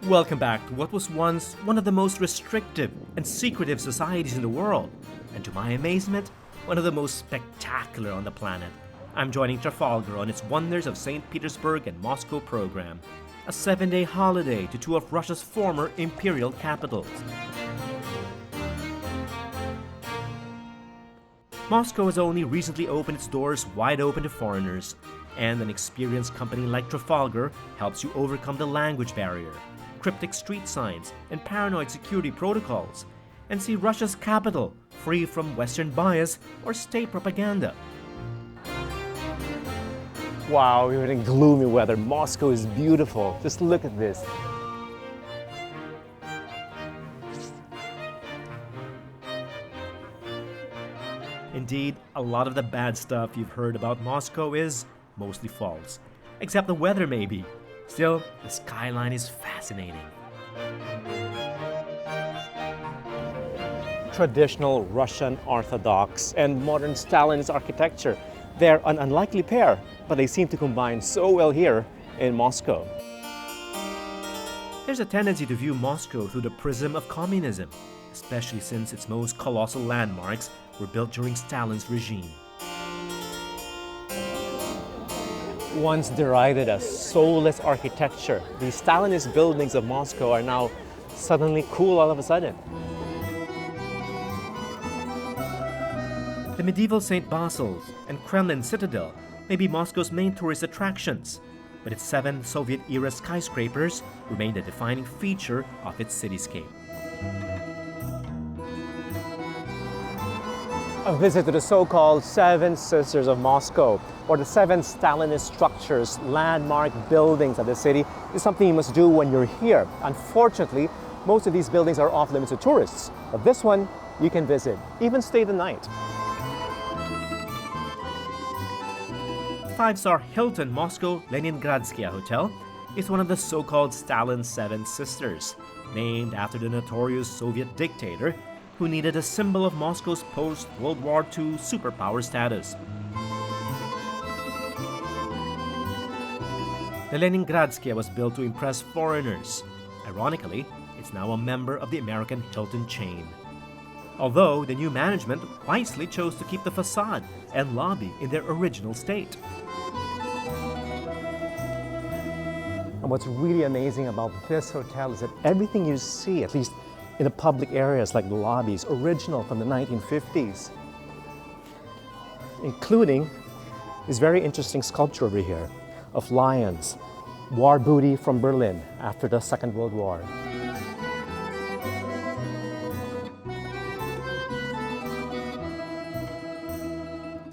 Welcome back to what was once one of the most restrictive and secretive societies in the world, and to my amazement, one of the most spectacular on the planet. I'm joining Trafalgar on its Wonders of St. Petersburg and Moscow program, a 7-day holiday to two of Russia's former imperial capitals. Moscow has only recently opened its doors wide open to foreigners, and an experienced company like Trafalgar helps you overcome the language barrier, cryptic street signs, and paranoid security protocols, and see Russia's capital free from Western bias or state propaganda. Wow, we're in gloomy weather. Moscow is beautiful. Just look at this. Indeed, a lot of the bad stuff you've heard about Moscow is mostly false, except the weather maybe. Still, the skyline is fascinating. Traditional Russian Orthodox and modern Stalinist architecture. They're an unlikely pair, but they seem to combine so well here in Moscow. There's a tendency to view Moscow through the prism of communism, especially since its most colossal landmarks were built during Stalin's regime. Once derided as soulless architecture, the Stalinist buildings of Moscow are now suddenly cool all of a sudden. The medieval St. Basil's and Kremlin Citadel may be Moscow's main tourist attractions, but its 7 Soviet-era skyscrapers remain the defining feature of its cityscape. A visit to the so-called Seven Sisters of Moscow, or the 7 Stalinist structures, landmark buildings of the city, is something you must do when you're here. Unfortunately, most of these buildings are off-limits to tourists, but this one you can visit, even stay the night. 5-star Hilton Moscow Leningradsky Hotel is one of the so-called Stalin's 7 Sisters, named after the notorious Soviet dictator who needed a symbol of Moscow's post-World War II superpower status. The Leningradsky was built to impress foreigners. Ironically, it's now a member of the American Hilton chain. Although the new management wisely chose to keep the facade and lobby in their original state. And what's really amazing about this hotel is that everything you see, at least in the public areas like the lobbies, original from the 1950s. Including this very interesting sculpture over here of lions, war booty from Berlin after the Second World War.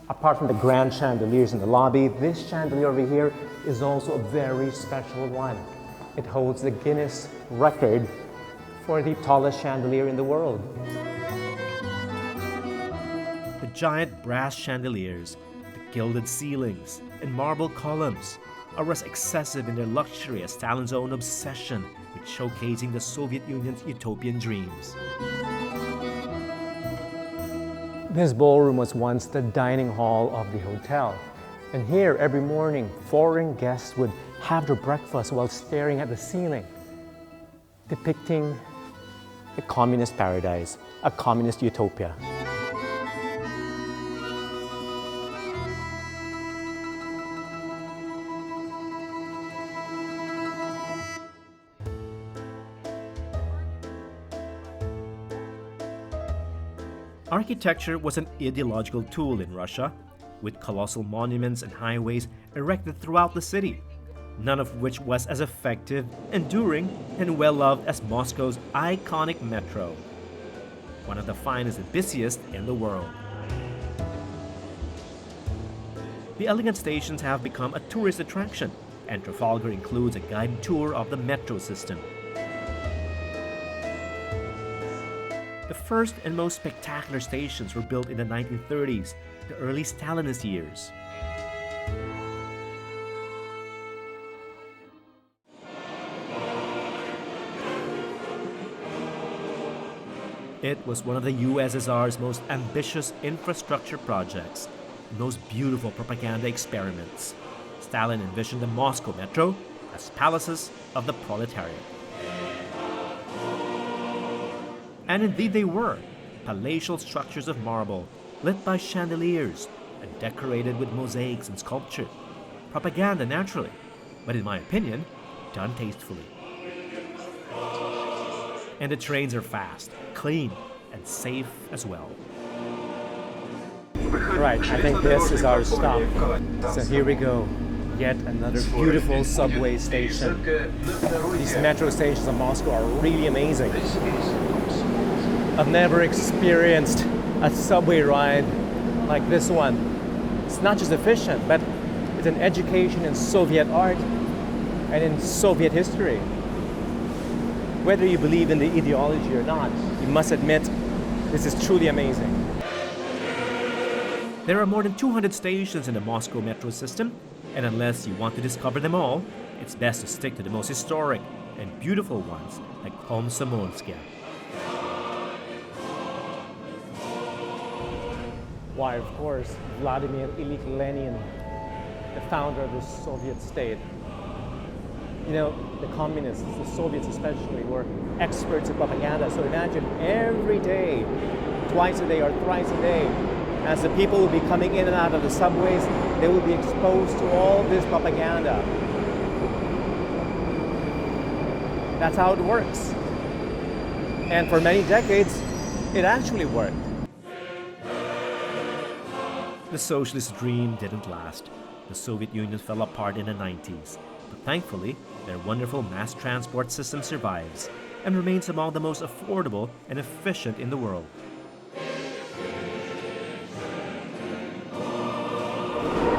Apart from the grand chandeliers in the lobby, this chandelier over here is also a very special one. It holds the Guinness record for the tallest chandelier in the world. The giant brass chandeliers, the gilded ceilings, and marble columns are as excessive in their luxury as Stalin's own obsession with showcasing the Soviet Union's utopian dreams. This ballroom was once the dining hall of the hotel. And here, every morning, foreign guests would have their breakfast while staring at the ceiling, depicting a communist paradise, a communist utopia. Architecture was an ideological tool in Russia, with colossal monuments and highways erected throughout the city, none of which was as effective, enduring, and well-loved as Moscow's iconic metro, one of the finest and busiest in the world. The elegant stations have become a tourist attraction, and Trafalgar includes a guided tour of the metro system. The first and most spectacular stations were built in the 1930s, the early Stalinist years. It was one of the USSR's most ambitious infrastructure projects, most beautiful propaganda experiments. Stalin envisioned the Moscow metro as palaces of the proletariat. And indeed they were, palatial structures of marble, lit by chandeliers, and decorated with mosaics and sculpture. Propaganda, naturally, but in my opinion, done tastefully. And the trains are fast, clean, and safe as well. Right, I think this is our stop. So here we go. Yet another beautiful subway station. These metro stations of Moscow are really amazing. I've never experienced a subway ride like this one. It's not just efficient, but it's an education in Soviet art and in Soviet history. Whether you believe in the ideology or not, you must admit this is truly amazing. There are more than 200 stations in the Moscow metro system, and unless you want to discover them all, it's best to stick to the most historic and beautiful ones, like Komsomolskaya. Why, of course, Vladimir Ilyich Lenin, the founder of the Soviet state. You know, the communists, the Soviets especially, were experts in propaganda. So imagine every day, twice a day or thrice a day, as the people will be coming in and out of the subways, they will be exposed to all this propaganda. That's how it works. And for many decades, it actually worked. The socialist dream didn't last. The Soviet Union fell apart in the 90s. But thankfully, their wonderful mass transport system survives and remains among the most affordable and efficient in the world.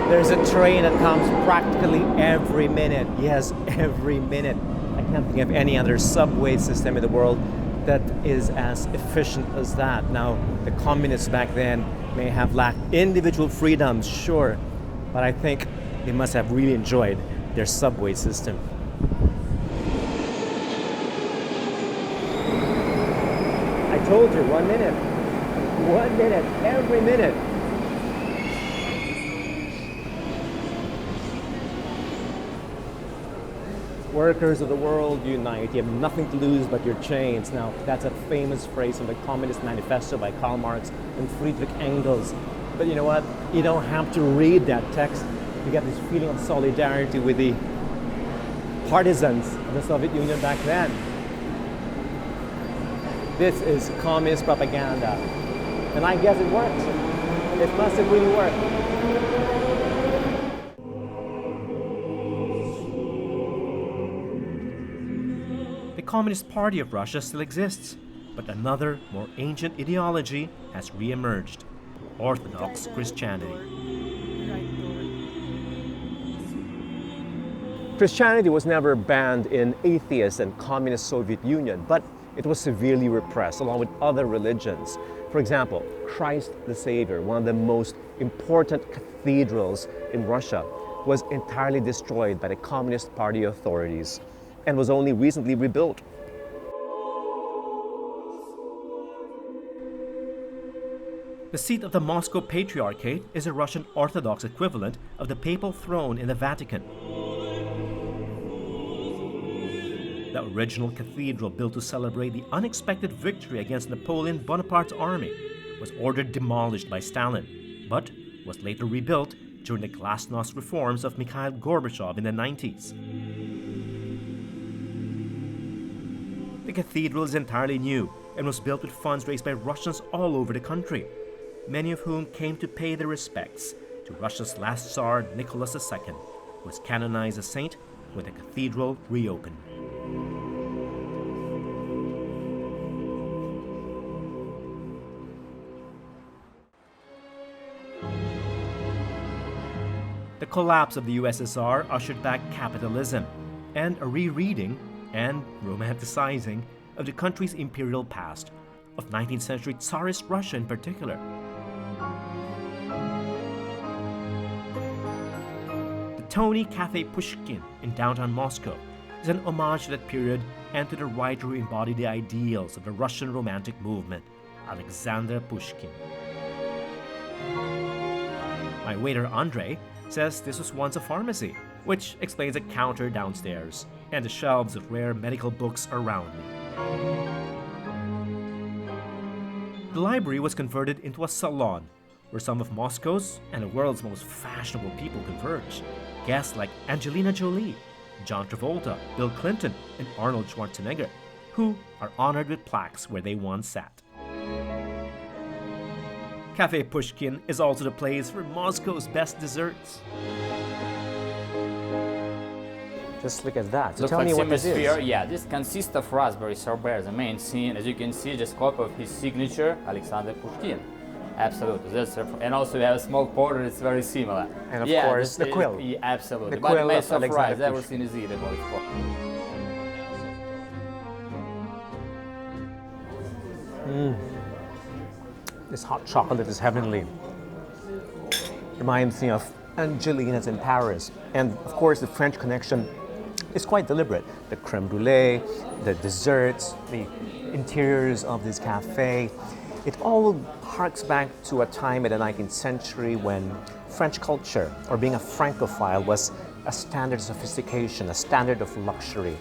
There's a train that comes practically every minute. Yes, every minute. I can't think of any other subway system in the world that is as efficient as that. Now, the communists back then may have lacked individual freedoms, sure, but I think they must have really enjoyed their subway system. I told you, 1 minute. 1 minute, every minute. Workers of the world unite. You have nothing to lose but your chains. Now, that's a famous phrase from the Communist Manifesto by Karl Marx and Friedrich Engels. But you know what? You don't have to read that text. You get this feeling of solidarity with the partisans of the Soviet Union back then. This is communist propaganda. And I guess it worked. It must have really worked. The Communist Party of Russia still exists, but another, more ancient ideology has re-emerged: Orthodox Christianity. Christianity was never banned in atheist and communist Soviet Union, but it was severely repressed along with other religions. For example, Christ the Savior, one of the most important cathedrals in Russia, was entirely destroyed by the Communist Party authorities and was only recently rebuilt. The seat of the Moscow Patriarchate is a Russian Orthodox equivalent of the papal throne in the Vatican. The original cathedral, built to celebrate the unexpected victory against Napoleon Bonaparte's army, was ordered demolished by Stalin, but was later rebuilt during the glasnost reforms of Mikhail Gorbachev in the 90s. The cathedral is entirely new and was built with funds raised by Russians all over the country, many of whom came to pay their respects to Russia's last Tsar, Nicholas II, who was canonized a saint when the cathedral reopened. The collapse of the USSR ushered back capitalism and a rereading and romanticizing of the country's imperial past, of 19th century Tsarist Russia in particular. The Tony Cafe Pushkin in downtown Moscow is an homage to that period and to the writer who embodied the ideals of the Russian Romantic movement, Alexander Pushkin. My waiter Andrei says this was once a pharmacy, which explains a counter downstairs and the shelves of rare medical books around me. The library was converted into a salon, where some of Moscow's and the world's most fashionable people converge. Guests like Angelina Jolie, John Travolta, Bill Clinton, and Arnold Schwarzenegger, who are honored with plaques where they once sat. Cafe Pushkin is also the place for Moscow's best desserts. Just look at that. So Look tell like me what this Hemisphere. is. Yeah, this consists of raspberry sorbet, the main scene. As you can see, just copy of his signature, Alexander Pushkin. Absolutely. And also we have a small porter, it's very similar. And of course, the quill. Yeah, absolutely. The But quill my of surprise, Alexander everything is eatable. This hot chocolate is heavenly. Reminds me of Angelina's in Paris. And of course, the French connection is quite deliberate. The creme brulee, the desserts, the interiors of this cafe. It all harks back to a time in the 19th century when French culture, or being a Francophile, was a standard of sophistication, a standard of luxury.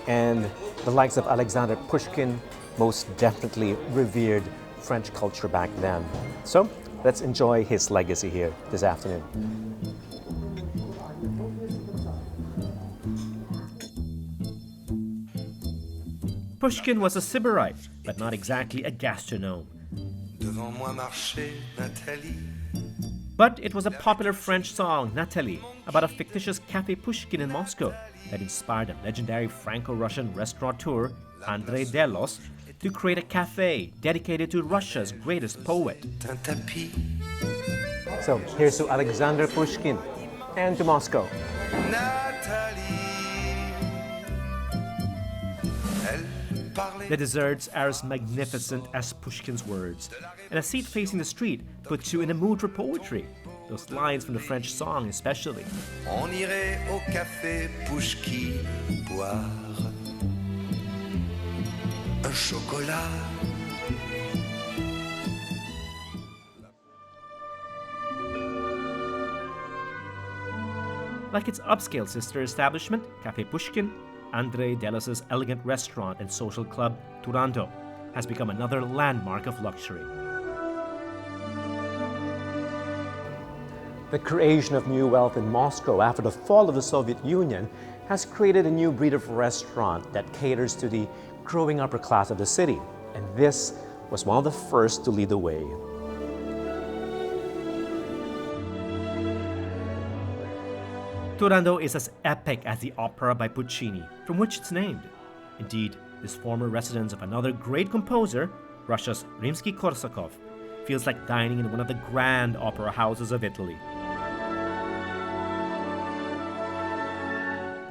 And the likes of Alexander Pushkin most definitely revered French culture back then. So let's enjoy his legacy here this afternoon. Pushkin was a Sybarite, but not exactly a gastronome. Devant moi marchait Nathalie. But it was a popular French song, Nathalie, about a fictitious Cafe Pushkin in Moscow that inspired a legendary Franco-Russian restaurateur, Andrei Delos, to create a cafe dedicated to Russia's greatest poet. Un tapis. So here's to Alexander Pushkin and to Moscow. Nathalie. Elle parlait. The desserts are as magnificent as Pushkin's words, and a seat facing the street puts you in a mood for poetry. Those lines from the French song especially. On irait au café Pushkin boire un chocolat. Like its upscale sister establishment, Cafe Pushkin, Andrei Delos's elegant restaurant and social club, Turando, has become another landmark of luxury. The creation of new wealth in Moscow after the fall of the Soviet Union has created a new breed of restaurant that caters to the growing upper class of the city. And this was one of the first to lead the way. Turando is as epic as the opera by Puccini, from which it's named. Indeed, this former residence of another great composer, Russia's Rimsky-Korsakov, feels like dining in one of the grand opera houses of Italy.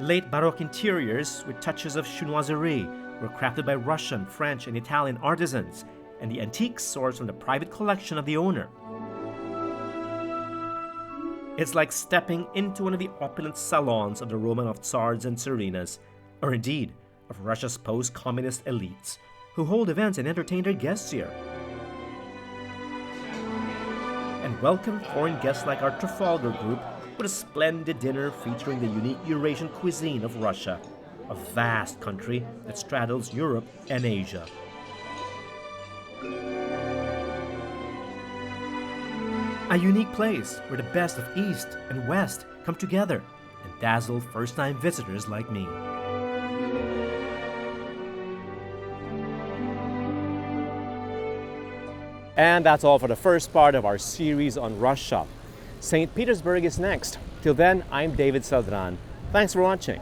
Late Baroque interiors with touches of chinoiserie were crafted by Russian, French, and Italian artisans, and the antiques sourced from the private collection of the owner. It's like stepping into one of the opulent salons of the Romanov tsars and tsarinas, or indeed of Russia's post-communist elites, who hold events and entertain their guests here. And welcome foreign guests like our Trafalgar group with a splendid dinner featuring the unique Eurasian cuisine of Russia, a vast country that straddles Europe and Asia. A unique place where the best of East and West come together and dazzle first-time visitors like me. And that's all for the first part of our series on Russia. St. Petersburg is next. Till then, I'm David Celdran. Thanks for watching.